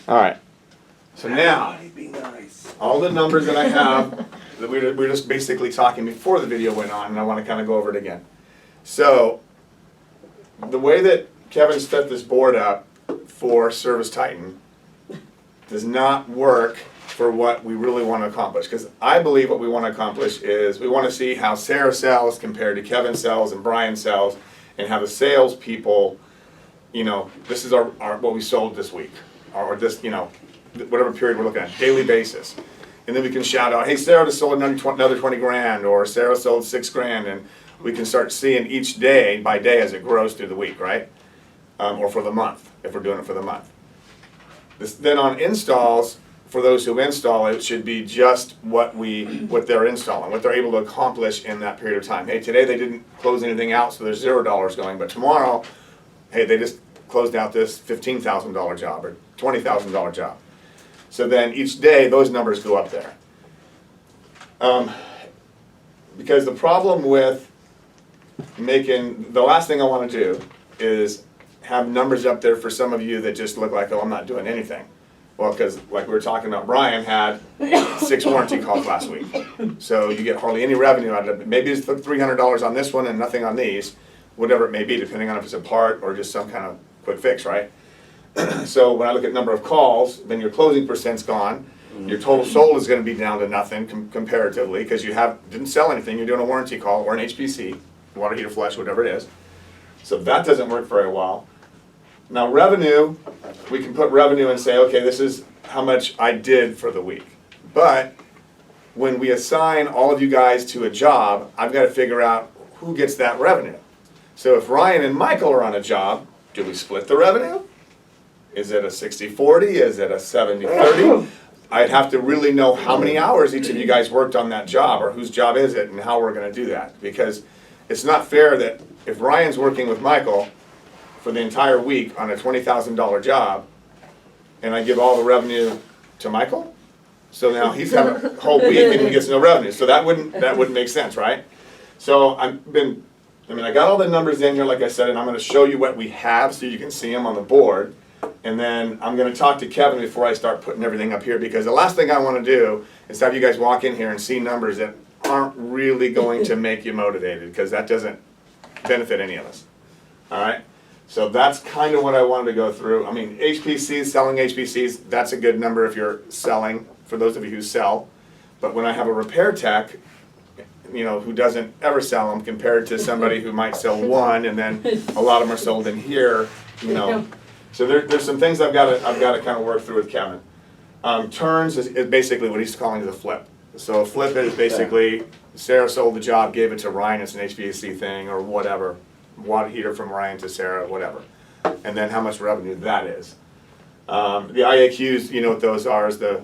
All right. So now, all the numbers that I have, that we were just basically talking before the video went on, and I want to kind of go over it again. So, the way that Kevin set this board up for Service Titan does not work for what we really want to accomplish. Because I believe what we want to accomplish is we want to see how Sarah sells compared to Kevin sells and Brian sells, and how the sales people, you know, this is our what we sold this week, or this, you know, whatever period we're looking at, daily basis. And then we can shout out, hey, Sarah just sold another 20 grand, or Sarah sold 6 grand, and we can start seeing each day by day as it grows through the week, right? Or for the month, if we're doing it for the month. Then on installs, for those who install, it should be just what they're installing, what they're able to accomplish in that period of time. Hey, today they didn't close anything out, so there's $0 going, but tomorrow, hey, they just closed out this $15,000 job or $20,000 job. So then each day, those numbers go up there. Because the problem with the last thing I want to do is have numbers up there for some of you that just look like, oh, I'm not doing anything. Well, because like we were talking about, Brian had 6 warranty calls last week. So you get hardly any revenue out of it. Maybe it's $300 on this one and nothing on these, whatever it may be, depending on if it's a part or just some kind of quick fix, right? So when I look at number of calls, then your closing percent's gone. Your total sold is going to be down to nothing comparatively, because you didn't sell anything. You're doing a warranty call or an HPC, water heater flush, whatever it is. So that doesn't work very well. Now revenue, we can put revenue and say, okay, this is how much I did for the week. But when we assign all of you guys to a job, I've got to figure out who gets that revenue. So if Ryan and Michael are on a job, do we split the revenue? Is it a 60-40? Is it a 70-30? I'd have to really know how many hours each of you guys worked on that job, or whose job is it, and how we're going to do that. Because it's not fair that if Ryan's working with Michael for the entire week on a $20,000 job, and I give all the revenue to Michael, so now he's having a whole week and he gets no revenue. So that wouldn't make sense, right? So I got all the numbers in here, like I said, and I'm going to show you what we have so you can see them on the board. And then I'm going to talk to Kevin before I start putting everything up here, because the last thing I want to do is have you guys walk in here and see numbers that aren't really going to make you motivated, because that doesn't benefit any of us. All right? So that's kind of what I wanted to go through. I mean, HPCs, selling HPCs, that's a good number if you're selling, for those of you who sell. But when I have a repair tech, you know, who doesn't ever sell them, compared to somebody who might sell one, and then a lot of them are sold in here, you know. So there's some things I've got to kind of work through with Kevin. Turns is basically what he's calling the flip. So a flip is basically Sarah sold the job, gave it to Ryan, it's an HVAC thing or whatever, water heater from Ryan to Sarah, whatever, and then how much revenue that is. The IAQs, you know what those are, is the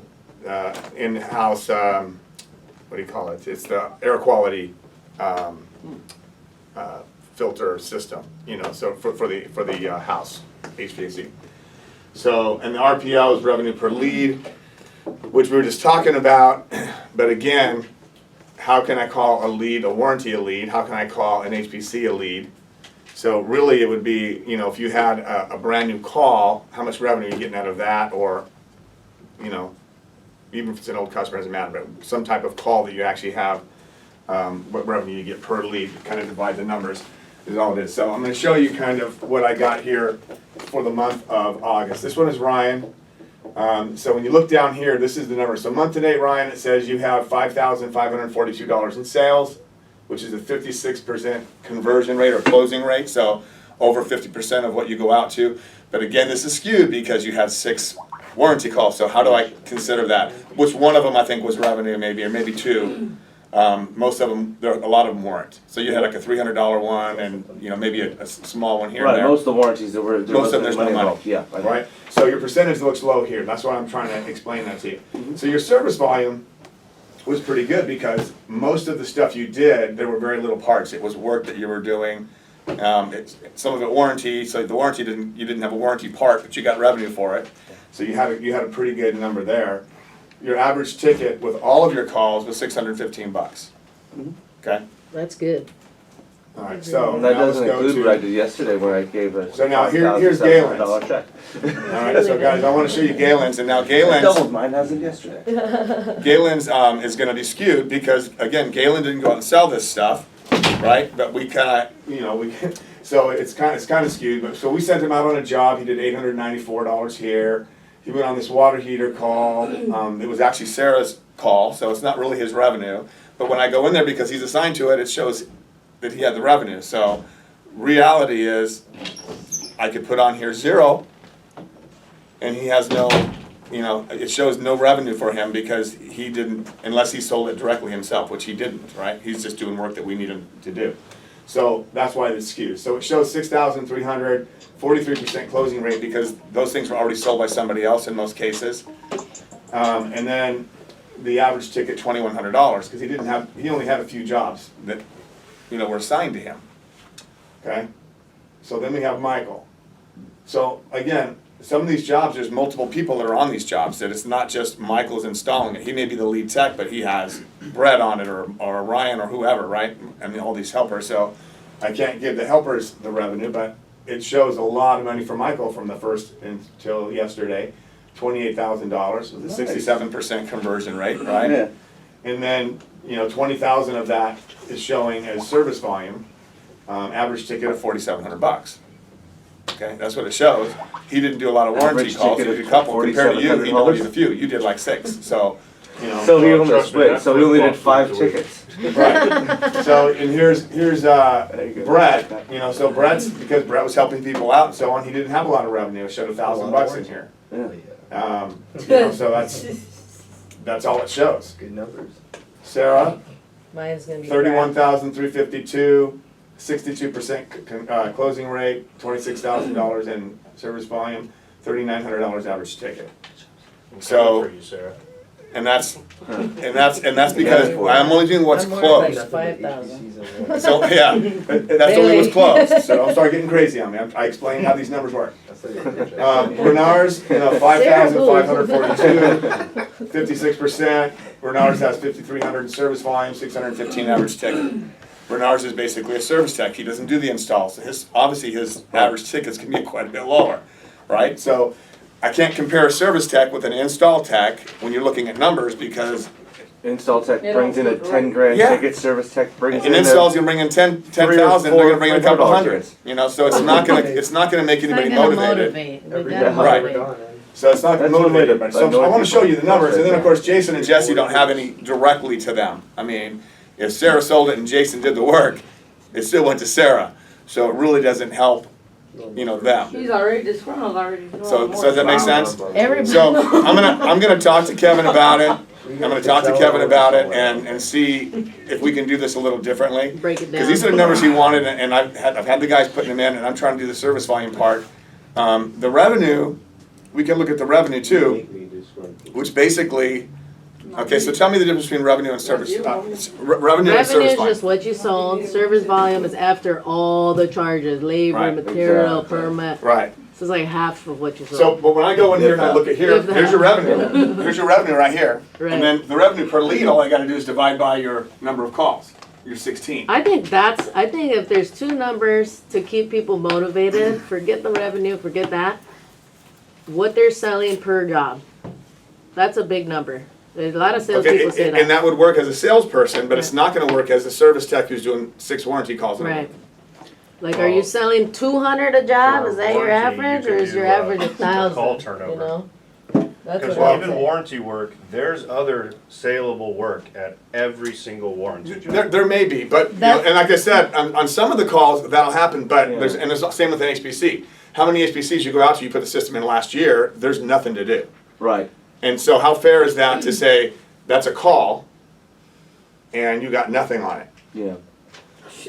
in-house, what do you call it? It's the air quality filter system, you know, so for the house HVAC. So, and the RPL is revenue per lead, which we were just talking about. But again, how can I call a lead, a warranty a lead? How can I call an HPC a lead? So really it would be, you know, if you had a brand new call, how much revenue are you getting out of that? Or, you know, even if it's an old customer, it doesn't matter, but some type of call that you actually have, what revenue you get per lead, kind of divide the numbers is all it is. So I'm going to show you kind of what I got here for the month of August. This one is Ryan. So when you look down here, this is the number. So month to date, Ryan, it says you have $5,542 in sales, which is a 56% conversion rate or closing rate. So over 50% of what you go out to. But again, this is skewed because you had 6 warranty calls. So how do I consider that? Which one of them I think was revenue, maybe, or maybe 2. Most of them, a lot of them weren't. So you had like a $300 one, and you know, maybe a small one here and there. Most of the warranties that were most of them there's no money. Yeah. Right. So your percentage looks low here. That's why I'm trying to explain that to you. So your service volume was pretty good because most of the stuff you did, there were very little parts. It was work that you were doing. Some of it warranty. So the warranty you didn't have a warranty part, but you got revenue for it. So you had a pretty good number there. Your average ticket with all of your calls was $615. Okay. That's good. All right, so And that now let's doesn't go include what I to. did yesterday where I gave a So now here's Galen's. $5,700 check. All right, so guys, I want to show you Galen's, and now I doubled Galen's. mine as of yesterday. Galen's is going to be skewed because again, Galen didn't go out and sell this stuff, right? But we kind of, so it's kind of skewed. But so we sent him out on a job. He did $894 here. He went on this water heater call. It was actually Sarah's call, so it's not really his revenue. But when I go in there because he's assigned to it, it shows that he had the revenue. So reality is, I could put on here 0, and he has no, it shows no revenue for him because he didn't, unless he sold it directly himself, which he didn't, right? He's just doing work that we need him to do. So that's why it's skewed. So it shows 6,300, 43% closing rate because those things were already sold by somebody else in most cases. And then the average ticket $2,100 because he only had a few jobs that were assigned to him. Okay, so then we have Michael. So again, some of these jobs, there's multiple people that are on these jobs. That it's not just Michael's installing it. He may be the lead tech, but he has Brett on it or Ryan or whoever, right? I mean, all these helpers. So I can't give the helpers the revenue, but it shows a lot of money for Michael from the first until yesterday, $28,000 with a 67% conversion rate, right? Yeah. And then 20,000 of that is showing as service volume, average ticket of $4,700. Okay, that's what it shows. He didn't do a lot of warranty Average calls. He ticket did a of couple. Compared to you, he only did $4,700. a few. You did like 6. So, So he only trust me, split. that So he only did flip-flop 5 week. tickets. right. So and here's you go. Brett. So Brett's because Brett was helping people out and so on. He didn't have a lot of revenue. It showed $1,000 in here. Yeah. So that's all it shows. Good numbers. Sarah, Mine's gonna be 31,352, 62% closing rate, $26,000 in service volume, $3,900 average ticket. So, For you, Sarah. and that's because I'm only doing what's I'm more like closed. 5,000. So yeah, that's only what's closed. So don't start getting crazy on me. I explained how these numbers work. Bernard's, 5,542, 56%. Bernard's has 5,300 in service volume, 615 average ticket. Bernard's is basically a service tech. He doesn't do the installs. So obviously his average tickets can be quite a bit lower, right? So I can't compare a service tech with an install tech when you're looking at numbers because Install tech They brings don't in a look 10 right. grand Yeah. ticket. Service tech brings in in installs you'll bring in 10,000, they're gonna bring in a couple $300 hundred. So it's not gonna make It's not anybody gonna motivated. motivate. We Every gotta day. Right. motivate. So it's not That's gonna one way motivate to anybody. So annoy I wanna show you the people. numbers, and then of course Jason and Jesse don't have any directly to them. I mean, if Sarah sold it and Jason did the work, it still went to Sarah. So it really doesn't help, them. He's already disgruntled already. So does that make sense? Everybody. So I'm gonna talk to Kevin about it. I'm gonna talk to Kevin about it and see if we can do this a little differently. Break it Because these are down. the numbers he wanted, and I've had the guys putting them in, and I'm trying to do the service volume part. The revenue, we can look at the revenue too, which basically, okay, so tell me the difference between revenue and service, revenue and Revenue service is volume. just what you sold. Service volume is after all the charges, labor, Right, material, exactly. permit. Right. So it's like half of what you sold. So, but when I go in here and I look at here, here's your revenue. Here's your revenue right here. Right. And then the revenue per lead, all I gotta do is divide by your number of calls, your 16. I think if there's 2 numbers to keep people motivated, forget the revenue, forget that. What they're selling per job. That's a big number. There's a lot of salespeople say And that would work as a salesperson, but it's not gonna work as a service tech who's doing 6 warranty calls in a Right. week. Like, are you selling 200 a job? For Is that your warranty, you average, or could is your do, average call 1,000? turnover. You know, that's Because what I even say. warranty work, there's other saleable work at every single warranty job. There may be, but, and like I said, on some of the calls, that'll happen, but there's the same with an HPC. How many HPCs you go out to, you put the system in last year, there's nothing to do. Right. And so how fair is that to say, that's a call, and you got nothing on it? Yeah.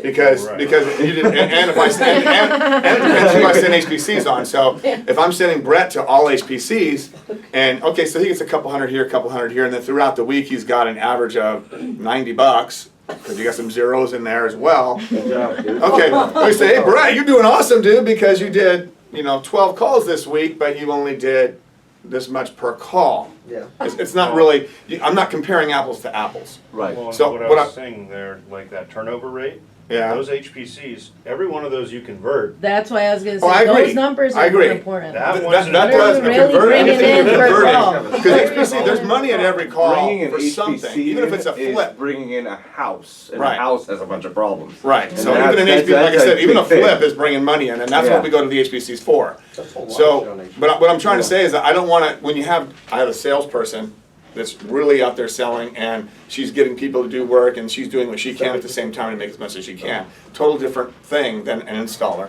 Because Right. you didn't, and if I send, and it depends who I send HPCs on. So if I'm sending Brett to all HPCs, and okay, so he gets a couple hundred here, a couple hundred here, and then throughout the week he's got an average of $90 because you got some zeros in there as well. Good job, dude. Okay, we say, hey Brett, you're doing awesome, dude, because you did 12 calls this week, but you only did this much per call. Yeah. It's not really. I'm not comparing apples to apples. Right. Well, So what I what was saying there, like that turnover rate, Yeah. those HPCs, every one of those you convert, That's why I was gonna Oh, I say, agree. those numbers I are more agree. important. That That, one's that What does, are we a really convert, bringing anything in you're per converting. call? Because HPC, there's money at every call Bringing an for something, HPC even if it's a is flip. bringing in a house, and Right. a house has a bunch of problems. Right, so And even an that's- HPC, like I that's a said, even a big thing. flip is bringing money in, and that's Yeah. what we go to the HPCs for. That's a lot So, on HPC. but what I'm trying to say is that I don't wanna, when you have, I have a salesperson that's really out there selling, and she's getting people to do work, and she's doing what she can at the same time to make as much as she can. Total different thing than an installer,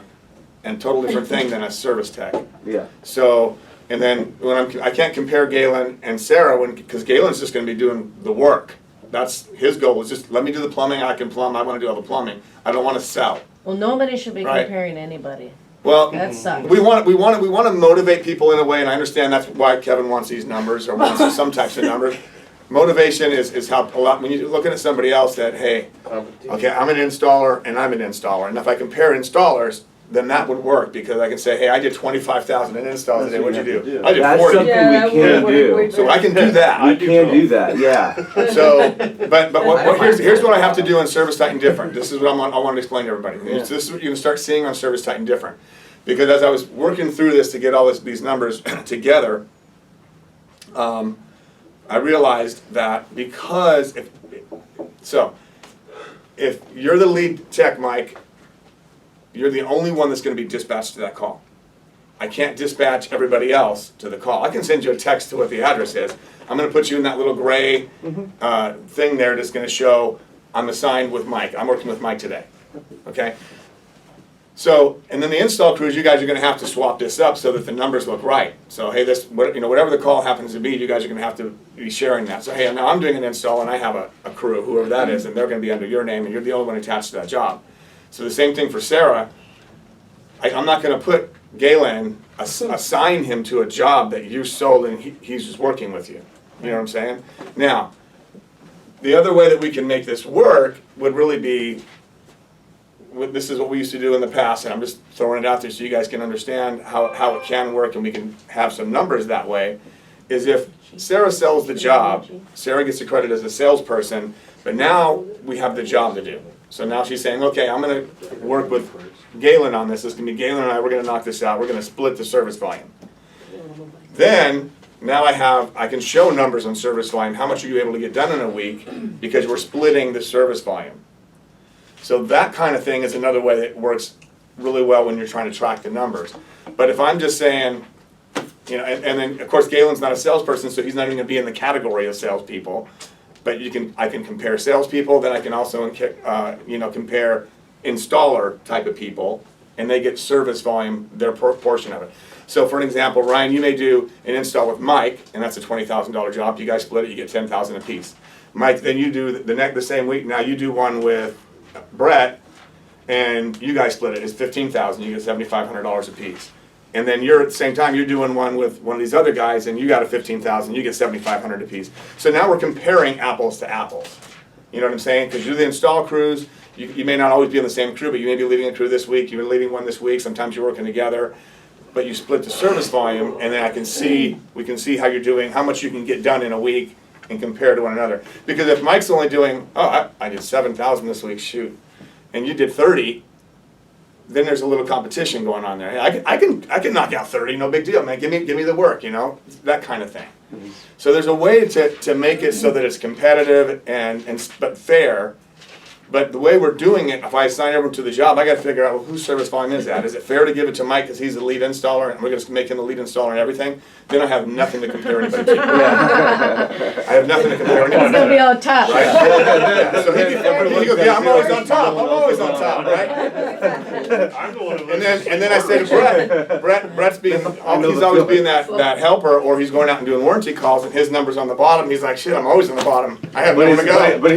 and total different thing than a service tech. Yeah. So, and then I can't compare Galen and Sarah because Galen's just gonna be doing the work. That's his goal, is just let me do the plumbing, I can plumb, I wanna do all the plumbing. I don't wanna sell. Well, nobody should be Right. comparing anybody. Well, That sucks. we want to motivate people in a way, and I understand that's why Kevin wants these numbers or wants some types of numbers. Motivation is how a lot, when you're looking at somebody else that, hey, okay, I'm an installer and I'm an installer, and if I compare installers, then that would work, because I can say, hey, I did 25,000 in installs today, what'd you do? I did That's 40. something we can do. So I can do that. We can do that, yeah. So, but here's what I have to do on Service Titan different. This is what I want to explain to everybody. This is what you're gonna start seeing on Service Titan different. Because as I was working through this to get all these numbers together, I realized that because if you're the lead tech, Mike, you're the only one that's gonna be dispatched to that call. I can't dispatch everybody else to the call. I can send you a text to what the address is. I'm gonna put you in that little gray thing there that's gonna show I'm assigned with Mike. I'm working with Mike today, okay? So, and then the install crews, you guys are gonna have to swap this up so that the numbers look right. So, hey, whatever the call happens to be, you guys are gonna have to be sharing that. So, hey, now I'm doing an install and I have a crew, whoever that is, and they're gonna be under your name and you're the only one attached to that job. So the same thing for Sarah. I'm not gonna put Galen, assign him to a job that you sold and he's just working with you. You know what I'm saying? Now, the other way that we can make this work would really be, this is what we used to do in the past, and I'm just throwing it out there so you guys can understand how it can work and we can have some numbers that way, is if Sarah sells the job, Sarah gets the credit as a salesperson, but now we have the job to do. So now she's saying, okay, I'm gonna work with Galen on this. It's gonna be Galen and I, we're gonna knock this out. We're gonna split the service volume. Then, now I can show numbers on service volume. How much are you able to get done in a week? Because we're splitting the service volume. So that kind of thing is another way that works really well when you're trying to track the numbers. But if I'm just saying, you know, and then of course Galen's not a salesperson, so he's not even gonna be in the category of salespeople. But I can compare salespeople, then I can also compare installer type of people, and they get service volume, their portion of it. So for an example, Ryan, you may do an install with Mike, and that's a $20,000 job. You guys split it, you get $10,000 apiece. Mike, then you do the same week. Now you do one with Brett, and you guys split it. It's $15,000. You get $7,500 apiece. And then you're at the same time you're doing one with one of these other guys, and you got a $15,000. You get $7,500 apiece. So now we're comparing apples to apples. You know what I'm saying? Because you're the install crews. You may not always be on the same crew, but you may be leading a crew this week. You're leading one this week. Sometimes you're working together. But you split the service volume, and then we can see how you're doing, how much you can get done in a week, and compare to one another. Because if Mike's only doing, I did 7,000 this week, shoot, and you did 30, then there's a little competition going on there. Hey, I can knock out 30, no big deal, man. Give me the work, you know, that kind of thing. So there's a way to make it so that it's competitive but fair. But the way we're doing it, if I assign everyone to the job, I got to figure out, well, whose service volume is that? Is it fair to give it to Mike because he's the lead installer and we're going to make him the lead installer and everything? Then I have nothing to compare anybody to. I have nothing to compare anybody to. It's gonna be on top. Right? Yeah. So he goes, yeah, I'm always on top. I'm always on top, right? I'm the one who And then I say to Brett's he's always being that helper, or he's going out and doing warranty calls, and his number's on the bottom. He's like, shit, I'm always on the bottom. I have nowhere to go. But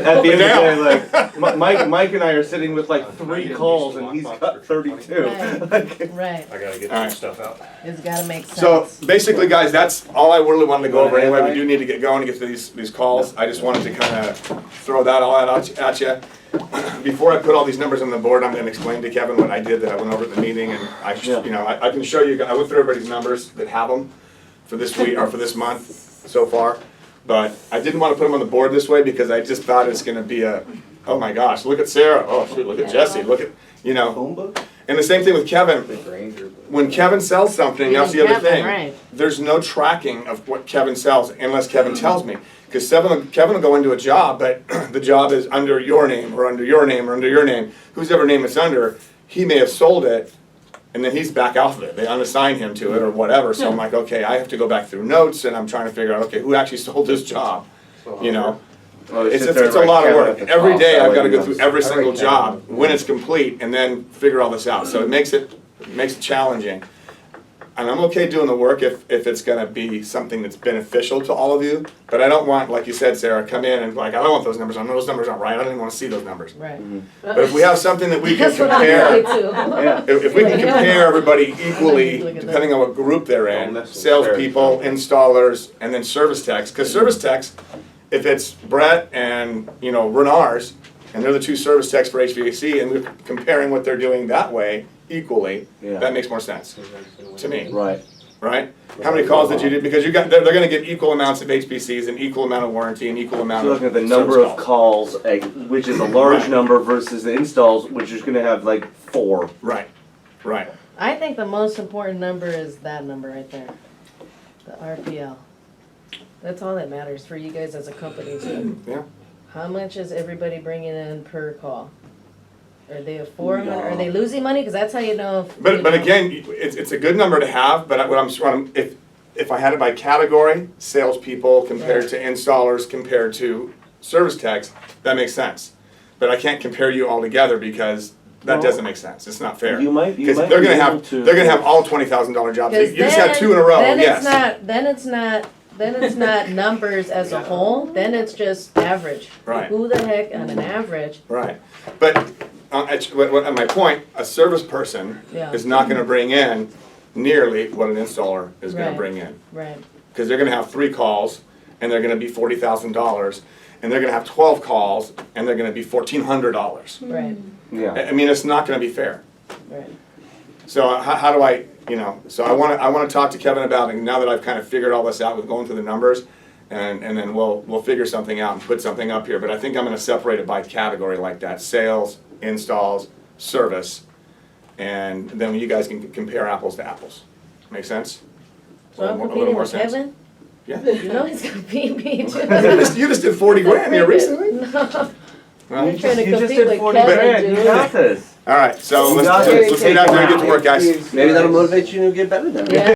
at the end of the day, like Mike and I are sitting with like 3 calls, and he's got 32. Right. I gotta get All right. some stuff out. It's gotta make sense. So basically, guys, that's all I really wanted to go over anyway. We do need to get going and get to these calls. I just wanted to kind of throw that all out at you. Before I put all these numbers on the board, I'm going to explain to Kevin what I did that I went over at the meeting, and I can show you. I went through everybody's numbers that have them for this week or for this month so far. But I didn't want to put them on the board this way because I just thought it's going to be oh my gosh, look at Sarah, oh shoot, look at Jesse, look at, you know. Phone book? And the same thing with Kevin. When Kevin sells something, that's the other Kevin, thing. right. There's no tracking of what Kevin sells unless Kevin tells me. Because Kevin will go into a job, but the job is under your name or under your name or under your name. Whosever name it's under, he may have sold it and then he's back off of it. They unassign him to it or whatever. So I'm like, okay, I have to go back through notes and I'm trying to figure out, okay, who actually sold this job? You know? Well, It's sit there a like lot of Kevin work. at the Every top, day that I've way got to he go through knows. every I like single Kevin. job when it's complete and then figure all this out. So it makes it challenging. And I'm okay doing the work if it's gonna be something that's beneficial to all of you. But I don't want, like you said, Sarah, come in and like, I don't want those numbers. I know those numbers aren't right. I don't even wanna see those numbers. Right. But if we have something that we can That's what I'm compare, going to. Yeah. if we can compare everybody equally, Look at that. depending on what group they're Don't in, mess with salespeople, installers, and then service techs. Because service techs, if it's Brett and, you know, Renars, and they're the two service techs for HVAC, and we're comparing what they're doing that way equally, Yeah. that makes more sense to me, Right. right? How many calls did you do? Because they're gonna get equal amounts of HPCs, and equal amount of warranty, and equal amount So of looking at the service number of calls, which is a large Right. number versus the installs, which is gonna have like 4. Right, right. I think the most important number is that number right there, the RPL. That's all that matters for you guys as a company too. Yeah. How much is everybody bringing in per call? Are they are they losing money? Because that's how you know if. But you know. again, it's a good number to have, but if I had it by category, salespeople compared to installers compared to service techs, that makes sense. But I can't compare you all together because that No. doesn't make sense. It's not fair. You might Because be they're gonna able have to- all $20,000 jobs. You 'Cause just had then- 2 in a row, then yes. Then it's not numbers as a whole, then it's just average. Right. Who the heck on an average? Right, but on my point, a service person Yeah. is not gonna bring in nearly what an installer is gonna Right. bring in. Right, Because they're gonna have 3 calls, and they're gonna be $40,000, and they're gonna have 12 calls, and they're gonna be $1,400. right, Yeah. I mean, it's not gonna be fair. right. So how do I, so I wanna talk to Kevin about it, now that I've kind of figured all this out with going through the numbers, and then we'll figure something out and put something up here, but I think I'm gonna separate it by category like that, sales, installs, service, and then you guys can compare apples to apples. Make sense? So I'm A little competing more with sense. Kevin? Yeah. You know he's gonna beat me too. You just did 40 grand here recently? No, Well, you're trying to You just compete did with 40 Kevin, grand, you dude. got this. all right, so You let's got get it. out there and get to work, guys. Maybe that'll motivate you to get better than me. Yeah.